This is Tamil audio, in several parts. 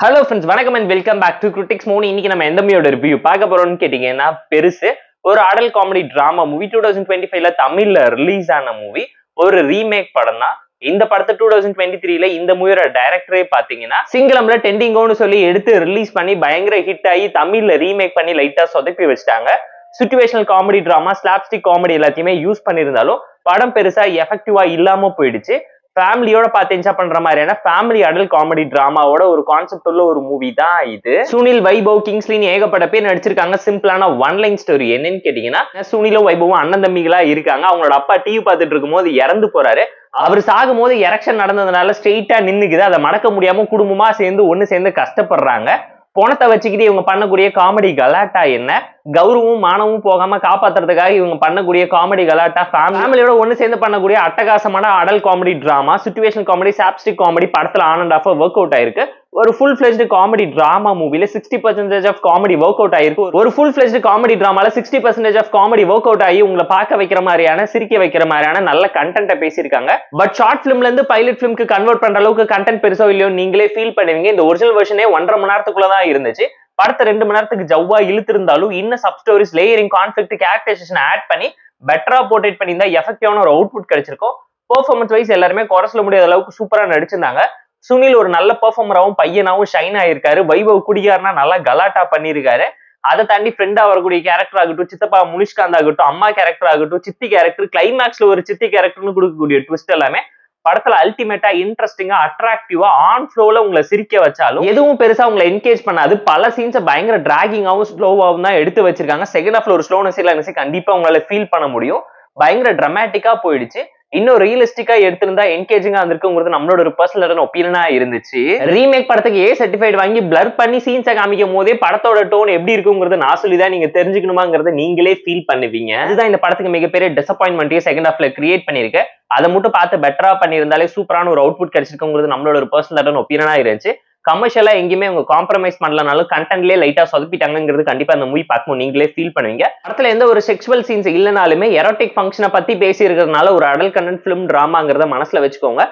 ஹலோ ஃப்ரெண்ட்ஸ், வணக்கம் and welcome back to critics மூணு. இன்னைக்கு நம்ம எந்த மூவியோட ரிவ்யூ பார்க்க போறோம்னு கேட்டீங்கன்னா, பெருசு ஒரு அடல் காமெடி டிராமா மூவி. 2025ல தமிழ்ல ரிலீஸ் ஆன மூவி. ஒரு ரீமேக் படம் தான். இந்த படத்தை 2023ல இந்த மூவியோட டைரக்டரே பாத்தீங்கன்னா சிங்களம்ல டெண்டிங்கோன்னு சொல்லி எடுத்து ரிலீஸ் பண்ணி பயங்கர ஹிட் ஆகி தமிழ்ல ரீமேக் பண்ணி லைட்டா சொதப்பி வச்சுட்டாங்க. Situational comedy drama, slapstick comedy எல்லாத்தையுமே யூஸ் பண்ணியிருந்தாலும் படம் பெருசா எஃபெக்டிவா இல்லாம போயிடுச்சு. ஃபேமிலியோட பார்த்து என்ஜாய் பண்ற மாதிரியான ஃபேமிலி அடல் காமெடி டிராமாவோட ஒரு கான்செப்ட் உள்ள ஒரு மூவி தான் இது. சுனில், வைபவ், கிங்ஸ்லின்னு ஏகப்பட்ட பேர் நடிச்சிருக்காங்க. சிம்பிளான ஒன் லைன் ஸ்டோரி. என்னன்னு கேட்டீங்கன்னா, சுனிலும் வைபவும் அண்ணன் தம்பிகளா இருக்காங்க. அவங்களோட அப்பா டிவி பார்த்துட்டு இருக்கும் போது இறந்து போறாரு. அவர் சாகும் போது எலெக்ஷன் நடந்ததுனால ஸ்ட்ரெயிட்டா நின்னுக்குது. அதை மடக்க முடியாம குடும்பமா சேர்ந்து ஒண்ணு சேர்ந்து கஷ்டப்படுறாங்க. பணத்தை வச்சுக்கிட்டு இவங்க பண்ணக்கூடிய காமெடி கலாட்டா என்ன, கௌரவமும் மானமும் போகாம காப்பாத்துறதுக்காக இவங்க பண்ணக்கூடிய காமெடி கலாட்டா, ஃபேமிலியோட ஒண்ணு சேர்ந்து பண்ணக்கூடிய அட்டகாசமான adult comedy drama, situation comedy, slapstick comedy படத்துல on and off work out ஆயிருக்கு. ஒரு ஃபுல் ஃபிளெஜ்டு காமெடி டிராமா மூவில 60% ஆஃப் காமெடி ஒர்க் அவுட் ஆயிருக்கு. ஒரு ஃபுல் ஃபிளெஜ்டு காமெடி டிராமால 60% ஆஃப் காமெடி ஒர்க் அவுட் ஆகி உங்களை பார்க்க வைக்கிற மாதிரியான, சிரிக்க வைக்கிற மாதிரியான நல்ல கண்டென்ட்டை பேசியிருக்காங்க. பட் ஷார்ட் பிலிம்ல இருந்து பைலட் பிலிம்க்கு கன்வெர்ட் பண்ற அளவுக்கு கண்டென்ட் பெருசோ இல்லையோ நீங்களே ஃபீல் பண்ணுவீங்க. இந்த ஒரிஜினல் வெர்ஷனே 1.5 மணி நேரத்துக்குள்ளதான் இருந்துச்சு. படத்தை 2 மணி நேரத்துக்கு ஜவ்வா இழுத்திருந்தாலும் இன்னும் sub stories, layering, conflict, characterization add பண்ணி பெட்டரா போர்ட்ரேட் பண்ணியிருந்தா எஃபெக்டிவான ஒரு அவுட்புட் கிடைச்சிருக்கும். பெர்ஃபார்மன்ஸ் வைஸ் எல்லாருமே குறை சொல்ல முடியாத அளவுக்கு சூப்பரா நடிச்சிருந்தாங்க. சுனில் ஒரு நல்ல பெர்ஃபார்மராகவும் பையனாவும் ஷைன் ஆயிருக்காரு. வைபவ் குடிகாரனா நல்லா கலாட்டா பண்ணியிருக்காரு. அதை தாண்டி ஃப்ரெண்டா வரக்கூடிய கேரக்டர் ஆகட்டும், சித்தப்பா முனிஷ்காந்த் ஆகட்டும், அம்மா கேரக்டர் ஆகட்டும், சித்தி கேரக்டர், கிளைமேக்ஸ்ல ஒரு சித்தி கேரக்டர்னு கொடுக்கக்கூடிய ட்விஸ்ட் எல்லாமே படத்துல அல்டிமேட்டா, இன்ட்ரெஸ்டிங்கா, அட்ராக்டிவா, ஆன் ஃப்ளோல உங்களை சிரிக்க வச்சாலும் எதுவும் பெருசா உங்களை என்கேஜ் பண்ணாது. பல சீன்ஸை பயங்கர டிராகிங்காவும் ஸ்லோவாகவும் தான் எடுத்து வச்சிருக்காங்க. செகண்ட் ஹாஃப்ல ஒரு ஸ்லோனஸ் இல்ல கண்டிப்பா உங்களால ஃபீல் பண்ண முடியும். பயங்கர டிராமட்டிக்கா போயிடுச்சு. இன்னும் ரியலிஸ்டிக்கா எடுத்திருந்தா என்கேஜிங்கா இருந்திருக்குங்கிறது நம்மளோட ஒரு பர்சனல் ஒப்பீனியனா இருந்துச்சு. ரீமேக் படத்துக்கு ஏ சர்டிஃபைட் வாங்கி பிளர் பண்ணி சீன்ஸை காமிக்கும் போதே படத்தோட டோன் எப்படி இருக்குங்கிறது நான் சொல்லிதான் நீங்க தெரிஞ்சுக்கணுமாங்கிறத நீங்களே ஃபீல் பண்ணுவீங்க. அதுதான் இந்த படத்துக்கு மிகப்பெரிய டிசப்பாயின்மெண்ட்டையும் செகண்ட் ஹாஃப்ல கிரியேட் பண்ணிருக்கேன். அதை மட்டும் பார்த்து பெட்டரா பண்ணியிருந்தாலே சூப்பரான ஒரு அவுட்புட் கிடைச்சிருக்குங்கிறது நம்மளோட ஒரு பர்சனல் ஒப்பீனியனா இருந்துச்சு. கமர்ஷியலா எங்கேயுமே அவங்க காம்ப்ரமைஸ் பண்ணலனாலும் கண்டென்ட்லேயே லைட்டா சொதப்பிட்டாங்கிறது கண்டிப்பா அந்த மூவி பார்க்கும்போது நீங்களே ஃபீல் பண்ணுவீங்க. படத்துல எந்த ஒரு செக்ஷுவல் சீன்ஸ் இல்லைனாலுமே எரோட்டிக் ஃபங்க்ஷனை பத்தி பேசி இருக்கிறதுனால ஒரு அடல் கண்டென்ட் பிலிம் டிராமாங்கிறத மனசுல வச்சுக்கோங்க.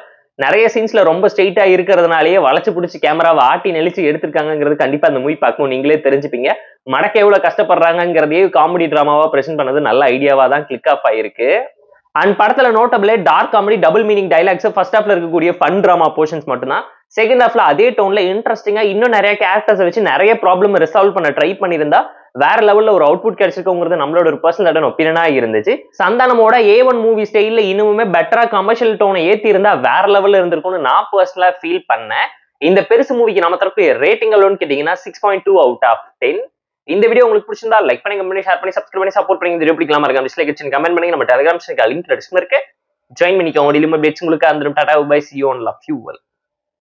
நிறைய சீன்ஸ்ல ரொம்ப ஸ்ட்ரெயிட்டா இருக்கிறதுனாலேயே வளைச்சு பிடிச்சி கேமராவை ஆட்டி நெளிச்சு எடுத்திருக்காங்கிறது கண்டிப்பா அந்த மூவி பார்க்கும்போது நீங்களே தெரிஞ்சுப்பீங்க. மடக்க எவ்வளவு கஷ்டப்படுறாங்கிறதையே காமெடி டிராமாவா பிரசென்ட் பண்ணது நல்ல ஐடியாவா தான் கிளிக் ஆஃப் ஆயிருக்கு. அண்ட் படத்துல notably dark comedy, double meaning dialogues, first ஹாஃப்ல இருக்கக்கூடிய ஃபன் டிராமா போர்ஷன்ஸ் மட்டும்தான். செகண்ட் ஹாஃப்ல அதே டோன்ல இன்ட்ரெஸ்டிங்கா இன்னும் நிறைய கேரக்டர்ஸ் வச்சு நிறைய ப்ராப்ளம் ரிசால்வ் பண்ண ட்ரை பண்ணியிருந்தா வேற லெவல்ல ஒரு அவுட்புட் கிடைச்சிருக்குங்கிறது நம்மளோட ஒரு பர்சனல் ஒப்பீனியனா இருந்துச்சு. சந்தானமோட A1 மூவி ஸ்டைல்ல இன்னுமே பெட்டரா கமர்ஷியல் டோனை ஏத்தி இருந்தா வேற லெவல்ல இருந்திருக்கும்னு நான் பர்சனலா ஃபீல் பண்ணேன். இந்த பெருசு மூவிக்கு நம்ம தரப்பு ரேட்டிங் அளவுன்னு கேட்டீங்கன்னா 6.2 அவுட் ஆஃப் 10. இந்த வீடியோ உங்களுக்கு பிடிச்சிருந்தா லைக் பண்ணி, கமெண்ட் பண்ணி, ஷேர் பண்ணி, சப்ஸ்கிரைப் பண்ணி சப்போர்ட் பண்ணி. இந்த வீடியோ பிடிக்கலாம் மறக்காம டிஸ்லைக் அடிச்சு கமெண்ட் பண்ணி. நம்ம டெலிகிராம் சேனல் லிங்க் டிஸ்கிரிப்ஷன்ல இருக்கு, ஜாயின் பண்ணிக்கோங்க. டெய்லி அப்டேட்ஸ் உங்களுக்கு அந்த tata bye, see you on love you all.